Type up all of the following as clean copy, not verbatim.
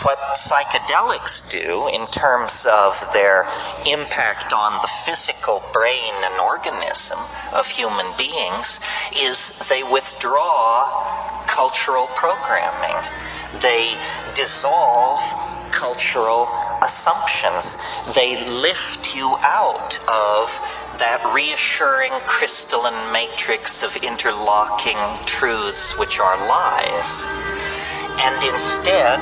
what psychedelics do in terms of their impact on the physical brain and organism of human beings is they withdraw cultural programming. They dissolve cultural assumptions. They lift you out of that reassuring crystalline matrix of interlocking truths which are lies. And instead,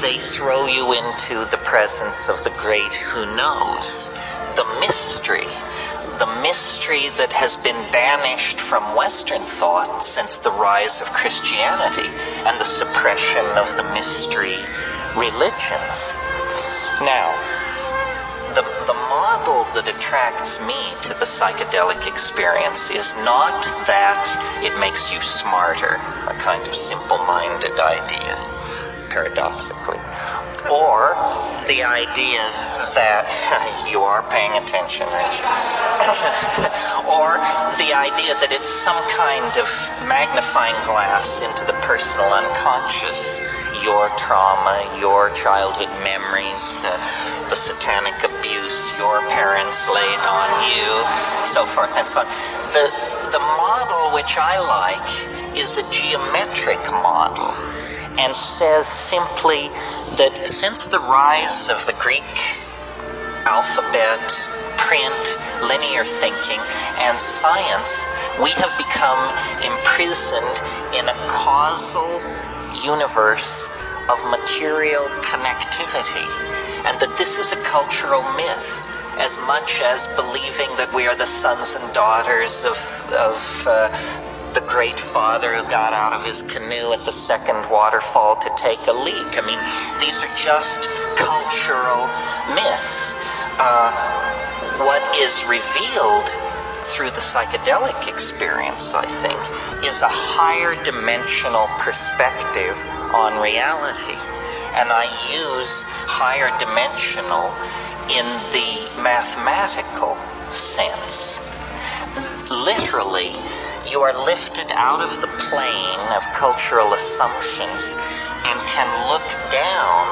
they throw you into the presence of the great who knows, the mystery that has been banished from Western thought since the rise of Christianity and the suppression of the mystery religions. Now, the model that attracts me to the psychedelic experience is not that it makes you smarter, a kind of simple-minded idea, paradoxically, or the idea that you are paying attention, or the idea that it's some kind of magnifying glass into the personal unconscious, your trauma, your childhood memories, the satanic abuse your parents laid on you, so forth and so on. The model which I like is a geometric model, and says simply that since the rise of the Greek alphabet, print, linear thinking, and science, we have become imprisoned in a causal universe of material connectivity, and that this is a cultural myth as much as believing that we are the sons and daughters of the great father who got out of his canoe at the second waterfall to take a leak. I mean, these are just cultural myths. What is revealed through the psychedelic experience, I think, is a higher dimensional perspective on reality. And I use higher dimensional in the mathematical sense. Literally, you are lifted out of the plane of cultural assumptions and can look down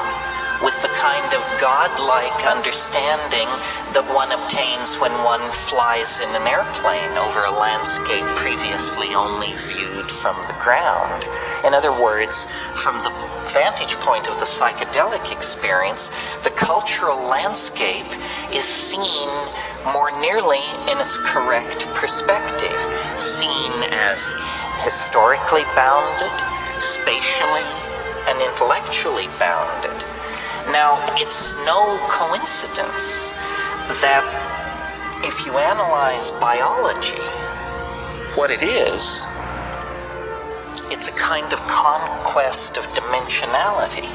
with the kind of godlike understanding that one obtains when one flies in an airplane over a landscape previously only viewed from the ground. In other words, from the vantage point of the psychedelic experience, the cultural landscape is seen more nearly in its correct perspective, seen as historically bounded, spatially and intellectually bounded. Now, it's no coincidence that if you analyze biology, what it is, it's a kind of conquest of dimensionality.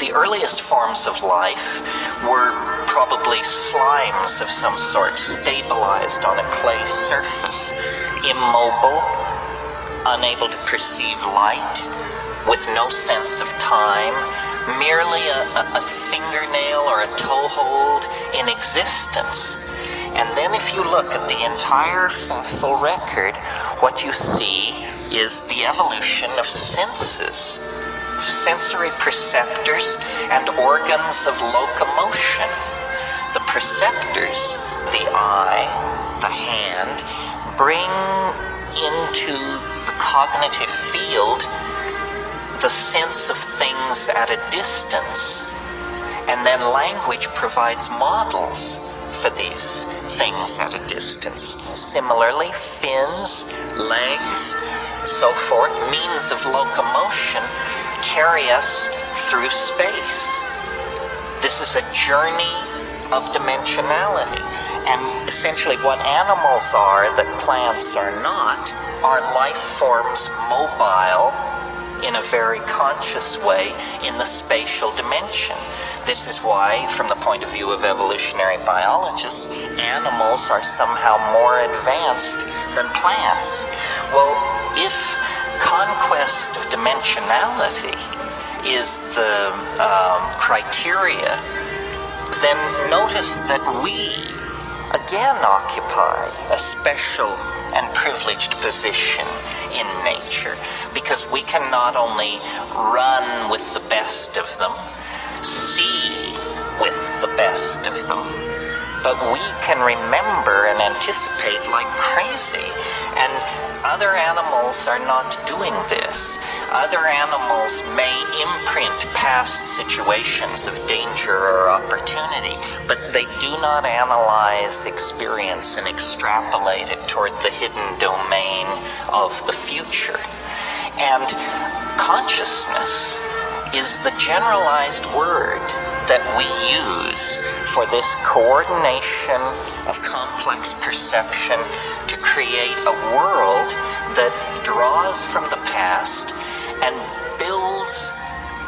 The earliest forms of life were probably slimes of some sort, stabilized on a clay surface, immobile, unable to perceive light, with no sense of time, merely a fingernail or a toehold in existence. And then if you look at the entire fossil record, what you see is the evolution of senses, sensory perceptors and organs of locomotion. The perceptors, the eye, the hand, bring into the cognitive field the sense of things at a distance, and then language provides models for these things at a distance. Similarly, fins, legs, so forth, means of locomotion carry us through space. This is a journey of dimensionality, and essentially what animals are that plants are not are life forms mobile in a very conscious way in the spatial dimension. This is why, from the point of view of evolutionary biologists, animals are somehow more advanced than plants. Well, if conquest of dimensionality is the criteria, then notice that we again occupy a special and privileged position in nature, because we can not only run with the best of them, see with the best of them. But we can remember and anticipate like crazy. And other animals are not doing this. Other animals may imprint past situations of danger or opportunity, but they do not analyze experience and extrapolate it toward the hidden domain of the future. And consciousness is the generalized word that we use for this coordination of complex perception to create a world that draws from the past and builds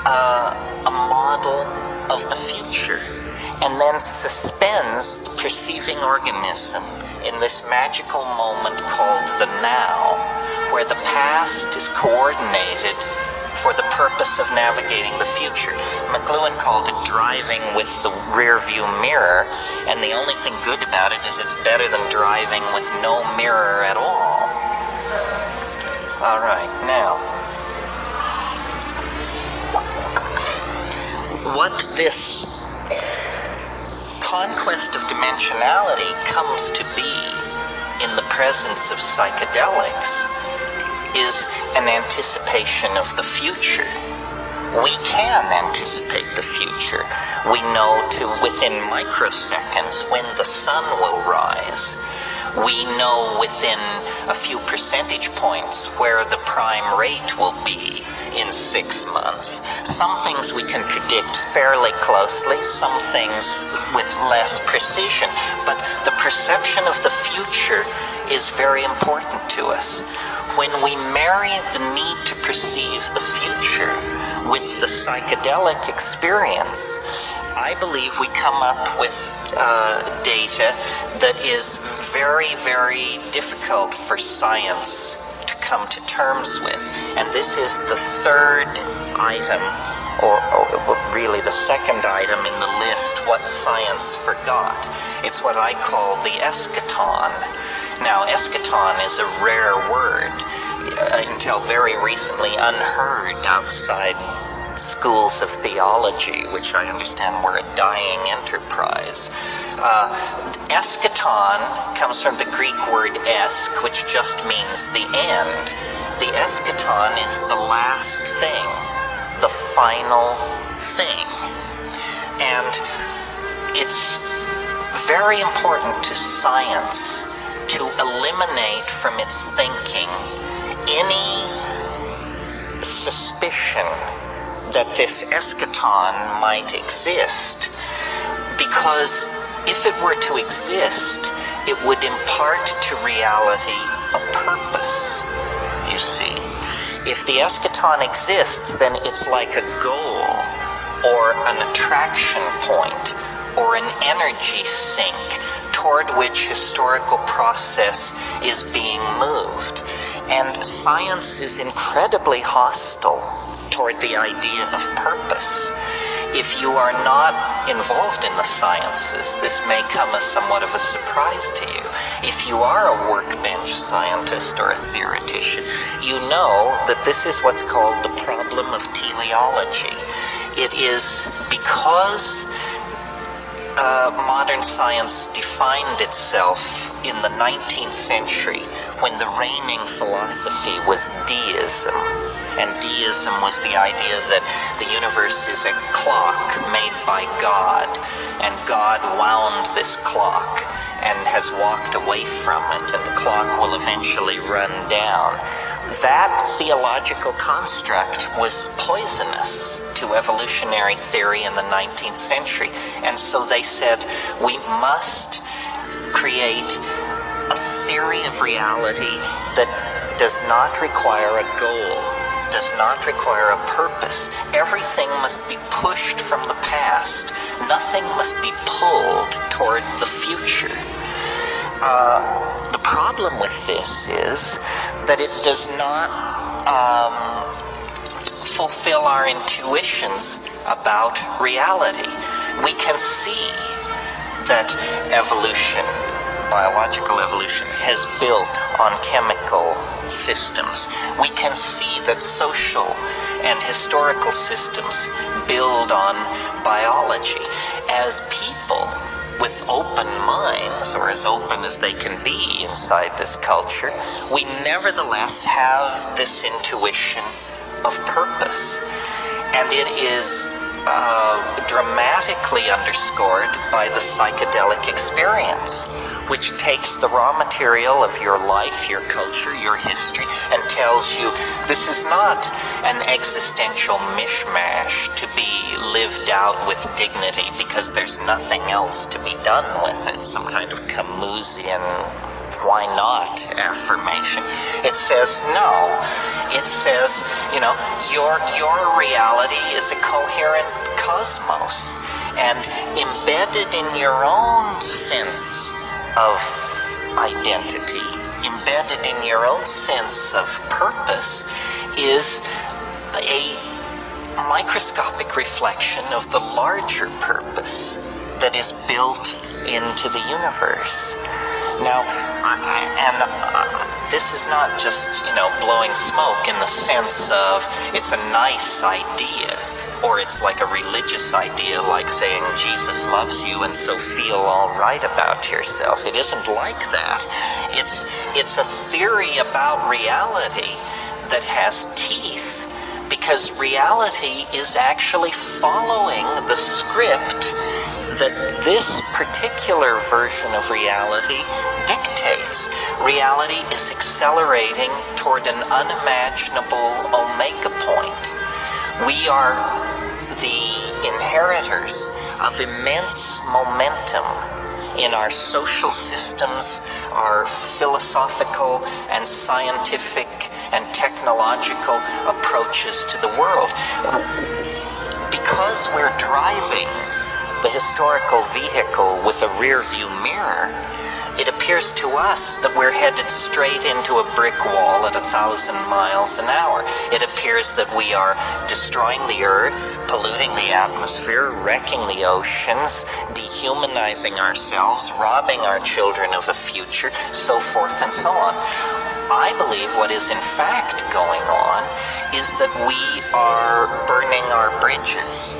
a model of the future, and then suspends the perceiving organism in this magical moment called the now, where the past is coordinated for the purpose of navigating the future. McLuhan called it driving with the rear view mirror, and the only thing good about it is it's better than driving with no mirror at all. All right, now, what this conquest of dimensionality comes to be in the presence of psychedelics is an anticipation of the future. We can anticipate the future. We know to within microseconds when the sun will rise. We know within a few percentage points where the prime rate will be in 6 months. Some things we can predict fairly closely, some things with less precision. But the perception of the future is very important to us. When we marry the need to perceive the future with the psychedelic experience, I believe we come up with data that is very, very difficult for science to come to terms with. And this is the third item, or really the second item in the list, what science forgot. It's what I call the eschaton. Now, eschaton is a rare word, until very recently unheard outside schools of theology, which I understand were a dying enterprise. Eschaton comes from the Greek word esk, which just means the end. The eschaton is the last thing, the final thing. And it's very important to science to eliminate from its thinking any suspicion that this eschaton might exist, because if it were to exist, it would impart to reality a purpose, you see. If the eschaton exists, then it's like a goal, or an attraction point, or an energy sink toward which historical process is being moved. And science is incredibly hostile toward the idea of purpose. If you are not involved in the sciences, this may come as somewhat of a surprise to you. If you are a workbench scientist or a theoretician, you know that this is what's called the problem of teleology. It is because modern science defined itself in the 19th century when the reigning philosophy was deism. And deism was the idea that the universe is a clock made by God, and God wound this clock and has walked away from it, and the clock will eventually run down. That theological construct was poisonous to evolutionary theory in the 19th century. And so they said, we must create a theory of reality that does not require a goal, does not require a purpose. Everything must be pushed from the past. Nothing must be pulled toward the future. The problem with this is that it does not fulfill our intuitions about reality. We can see that evolution biological evolution, has built on chemical systems. We can see that social and historical systems build on biology. As people with open minds, or as open as they can be inside this culture, we nevertheless have this intuition of purpose. And it is dramatically underscored by the psychedelic experience, which takes the raw material of your life, your culture, your history, and tells you this is not an existential mishmash to be lived out with dignity because there's nothing else to be done with it, some kind of Camusian why not affirmation. It says no. It says, your reality is a coherent cosmos, and embedded in your own sense of identity, embedded in your own sense of purpose, is a microscopic reflection of the larger purpose that is built into the universe. Now, this is not just, blowing smoke in the sense of it's a nice idea, or it's like a religious idea, like saying Jesus loves you and so feel all right about yourself. It isn't like that. It's a theory about reality that has teeth, because reality is actually following the script that this particular version of reality dictates. Reality is accelerating toward an unimaginable omega point. We are the inheritors of immense momentum in our social systems, our philosophical and scientific and technological approaches to the world. Because we're driving the historical vehicle with a rear-view mirror, it appears to us that we're headed straight into a brick wall at 1,000 miles an hour. It appears that we are destroying the earth, polluting the atmosphere, wrecking the oceans, dehumanizing ourselves, robbing our children of a future, so forth and so on. I believe what is in fact going on is that we are burning our bridges.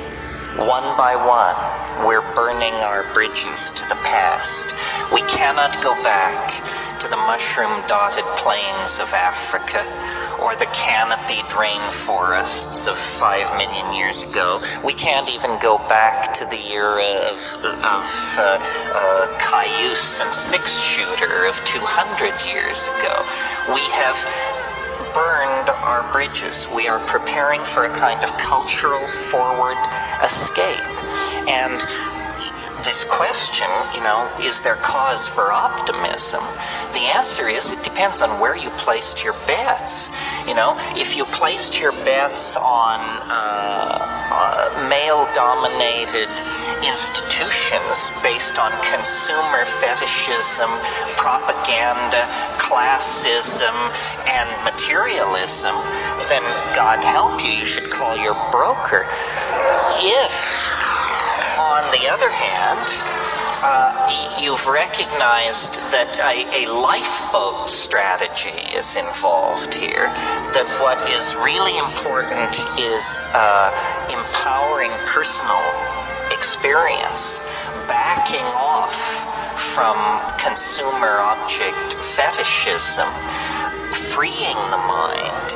One by one, we're burning our bridges to the past. We cannot go back to the mushroom-dotted plains of Africa or the canopied rainforests of 5 million years ago. We can't even go back to the era of cayuse and six-shooter of 200 years ago. We have burned our bridges. We are preparing for a kind of cultural forward escape. And this question, is there cause for optimism? The answer is it depends on where you placed your bets. If you placed your bets on male-dominated institutions based on consumer fetishism, propaganda, classism, and materialism, then God help you, you should call your broker. If, on the other hand, you've recognized that a lifeboat strategy is involved here, that what is really important is empowering personal experience, backing off from consumer object fetishism, freeing the mind,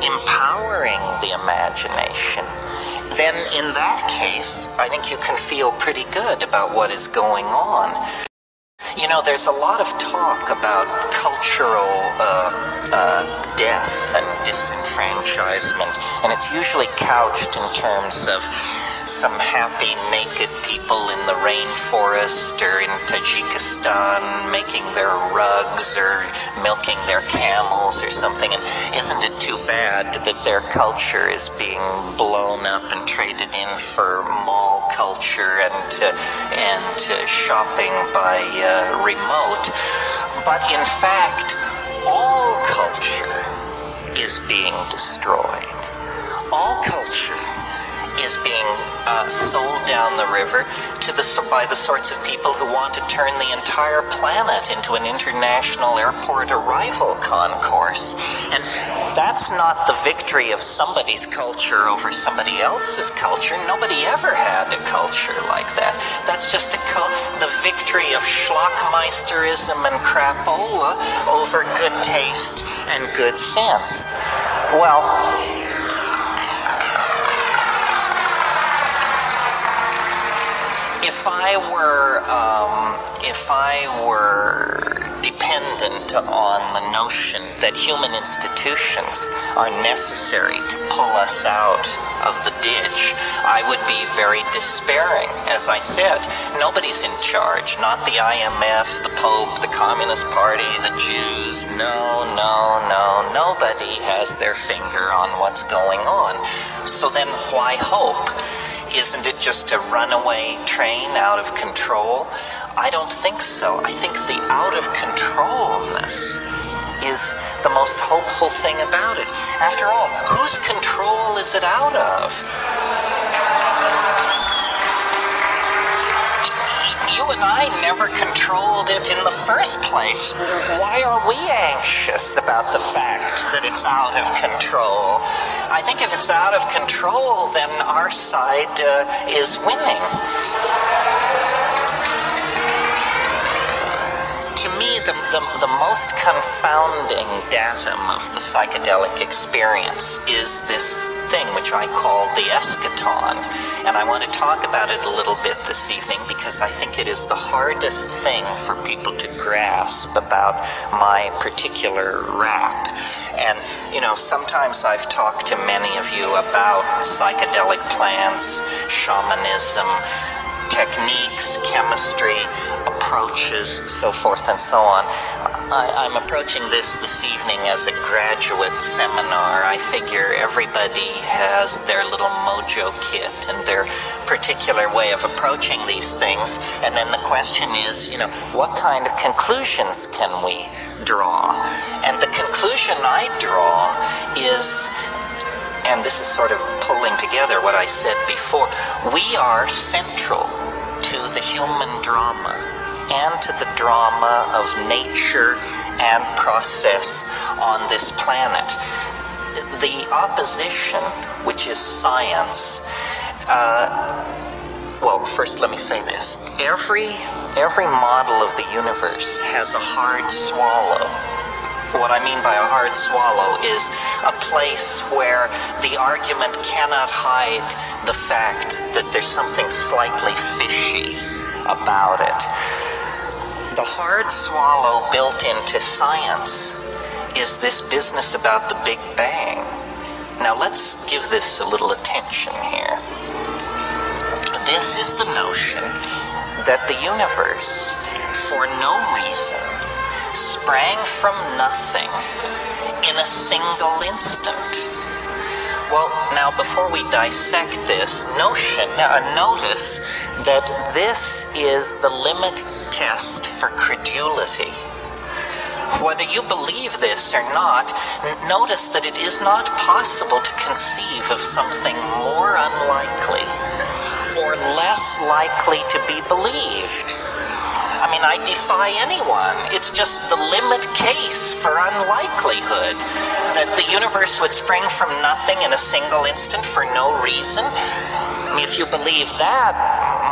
empowering the imagination, then in that case, I think you can feel pretty good about what is going on. There's a lot of talk about cultural death and disenfranchisement, and it's usually couched in terms of some happy naked people in the rainforest or in Tajikistan making their rugs or milking their camels or something. And isn't it too bad that their culture is being blown up and traded in for mall culture and shopping by remote? But in fact, all culture is being destroyed. All culture is being sold down the river by the sorts of people who want to turn the entire planet into an international airport arrival concourse. And that's not the victory of somebody's culture over somebody else's culture. Nobody ever had a culture like that. That's just the victory of schlockmeisterism and crapola over good taste and good sense. Well, if I were dependent on the notion that human institutions are necessary to pull us out of the ditch, I would be very despairing. As I said, nobody's in charge. Not the IMF, the Pope, the Communist Party, the Jews. No. Nobody has their finger on what's going on. So then why hope? Isn't it just a runaway train out of control? I don't think so. I think the out of controlness is the most hopeful thing about it. After all, whose control is it out of? You and I never controlled it in the first place. Why are we anxious about the fact that it's out of control? I think if it's out of control, then our side is winning. To me, the most confounding datum of the psychedelic experience is this thing which I call the eschaton. And I want to talk about it a little bit this evening because I think it is the hardest thing for people to grasp about my particular rap. And, sometimes I've talked to many of you about psychedelic plants, shamanism, techniques, chemistry, approaches, so forth and so on. I'm approaching this evening as a graduate seminar. I figure everybody has their little mojo kit and their particular way of approaching these things. And then the question is, what kind of conclusions can we draw? And the conclusion I draw is, and this is sort of pulling together what I said before, we are central to the human drama and to the drama of nature and process on this planet. The opposition, which is science, well, first let me say this. Every model of the universe has a hard swallow. What I mean by a hard swallow is a place where the argument cannot hide the fact that there's something slightly fishy about it. The hard swallow built into science is this business about the Big Bang. Now let's give this a little attention here. This is the notion that the universe, for no reason, sprang from nothing in a single instant. Well, now before we dissect this notion, notice that this is the limit test for credulity. Whether you believe this or not, notice that it is not possible to conceive of something more unlikely or less likely to be believed. I mean, I defy anyone. It's just the limit case for unlikelihood that the universe would spring from nothing in a single instant for no reason. I mean, if you believe that,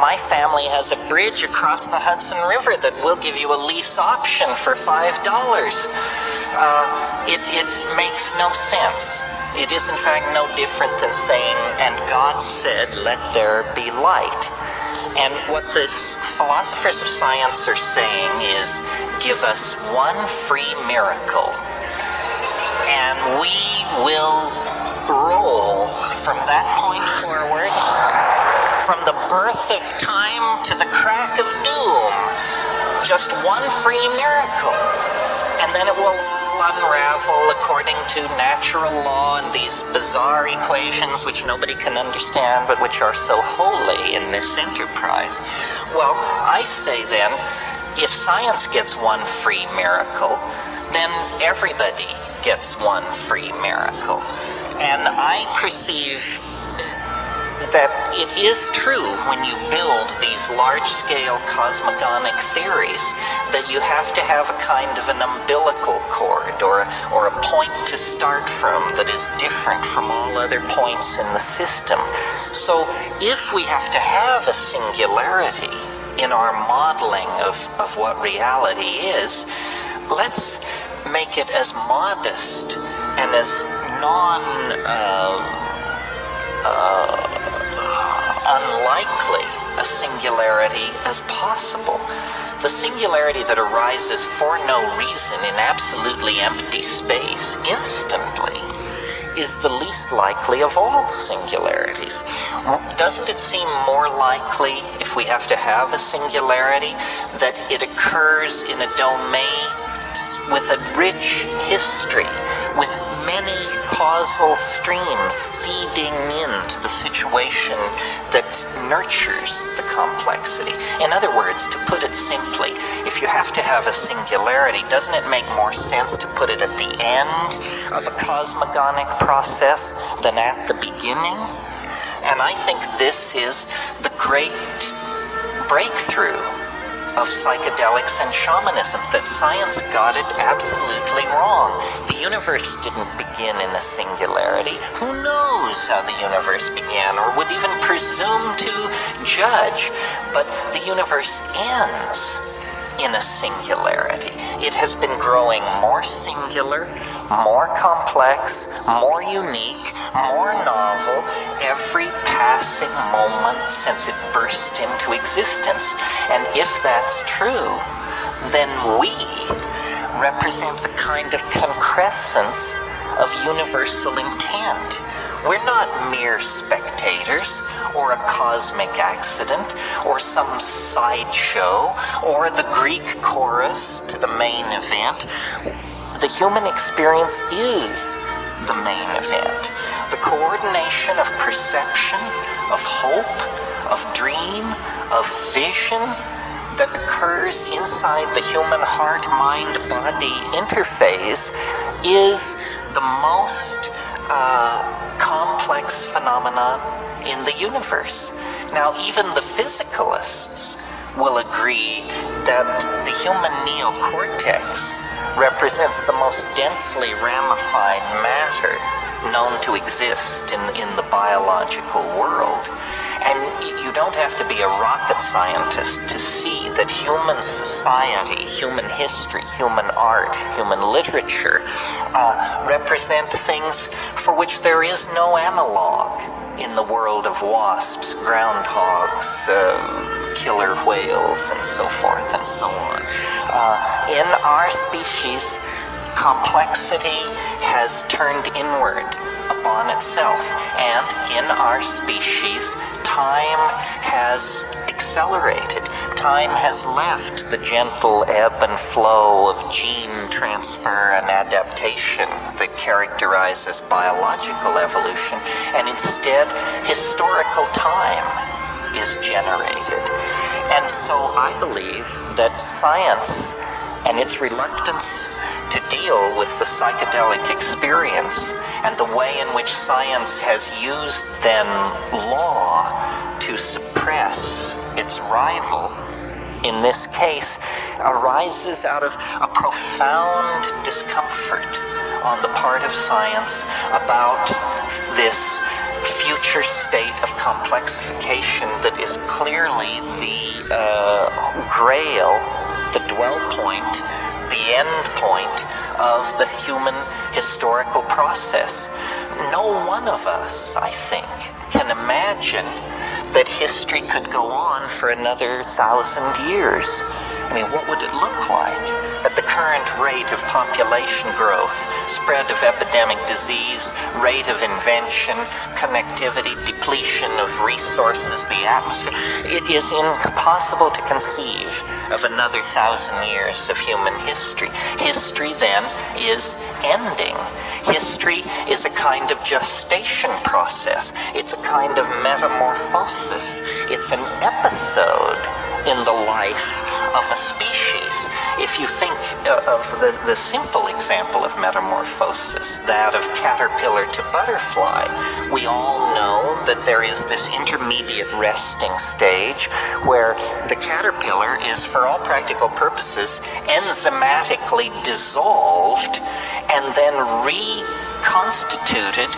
my family has a bridge across the Hudson River that will give you a lease option for $5. It makes no sense. It is, in fact, no different than saying, and God said, let there be light. And what the philosophers of science are saying is, give us one free miracle, and we will roll from that point forward, from the birth of time to the crack of doom. Just one free miracle, and then it will unravel according to natural law and these bizarre equations which nobody can understand but which are so holy in this enterprise. Well, I say then, if science gets one free miracle, then everybody gets one free miracle. And I perceive that it is true when you build these large-scale cosmogonic theories that you have to have a kind of an umbilical cord or a point to start from that is different from all other points in the system. So if we have to have a singularity in our modeling of what reality is, let's make it as modest and as unlikely a singularity as possible. The singularity that arises for no reason in absolutely empty space instantly is the least likely of all singularities. Doesn't it seem more likely, if we have to have a singularity, that it occurs in a domain with a rich history, with many causal streams feeding into the situation that nurtures the complexity? In other words, to put it simply, if you have to have a singularity, doesn't it make more sense to put it at the end of a cosmogonic process than at the beginning? And I think this is the great breakthrough of psychedelics and shamanism, that science got it absolutely wrong. The universe didn't begin in a singularity. Who knows how the universe began, or would even presume to judge? But the universe ends in a singularity. It has been growing more singular, more complex, more unique, more novel every passing moment since it burst into existence. And if that's true, then we represent the kind of concrescence of universal intent. We're not mere spectators, or a cosmic accident, or some sideshow, or the Greek chorus to the main event. The human experience is the main event. The coordination of perception, of hope, of dream, of vision that occurs inside the human heart-mind-body interface is the most complex phenomenon in the universe. Now, even the physicalists will agree that the human neocortex represents the most densely ramified matter known to exist in the biological world. And you don't have to be a rocket scientist to see that human society, human history, human art, human literature represent things for which there is no analog in the world of wasps, groundhogs, killer whales, and so forth and so on. In our species, complexity has turned inward upon itself, and in our species, time has accelerated. Time has left the gentle ebb and flow of gene transfer and adaptation that characterizes biological evolution, and instead, historical time is generated. And so I believe that science and its reluctance to deal with the psychedelic experience and the way in which science has used then law to suppress its rival, in this case, arises out of a profound discomfort on the part of science about this future state of complexification that is clearly the grail, the dwell point, the end point of the human historical process. No one of us, I think, can imagine that history could go on for another 1,000 years. I mean, what would it look like at the current rate of population growth, spread of epidemic disease, rate of invention, connectivity, depletion of resources, the atmosphere? It is impossible to conceive of another 1,000 years of human history. History, then, is ending. History is a kind of gestation process. It's a kind of metamorphosis. It's an episode in the life of a species. if you think of the simple example of metamorphosis, that of caterpillar to butterfly, we all know that there is this intermediate resting stage where the caterpillar is, for all practical purposes, enzymatically dissolved and then reconstituted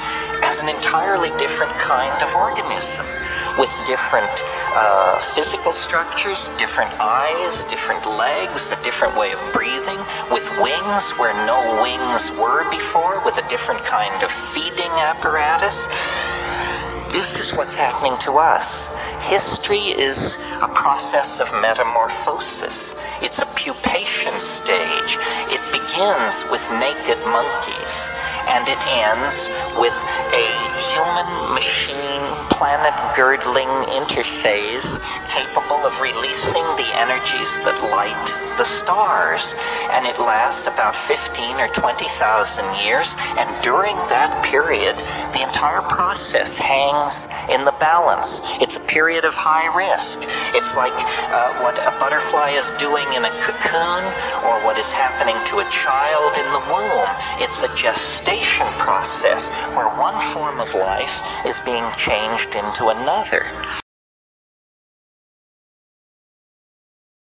as an entirely different kind of organism with different physical structures, different eyes, different legs, a different way of breathing, with wings where no wings were before, with a different kind of feeding apparatus. This is what's happening to us. History is a process of metamorphosis. It's a pupation stage. It begins with naked monkeys, and it ends with a human-machine, planet-girdling interface capable of releasing the energies that light the stars. And it lasts about 15 or 20,000 years, and during that period, the entire process hangs in the balance. It's a period of high risk. It's like what a butterfly is doing in a cocoon, or what is happening to a child in the womb. It's a gestation process where one form of life is being changed into another.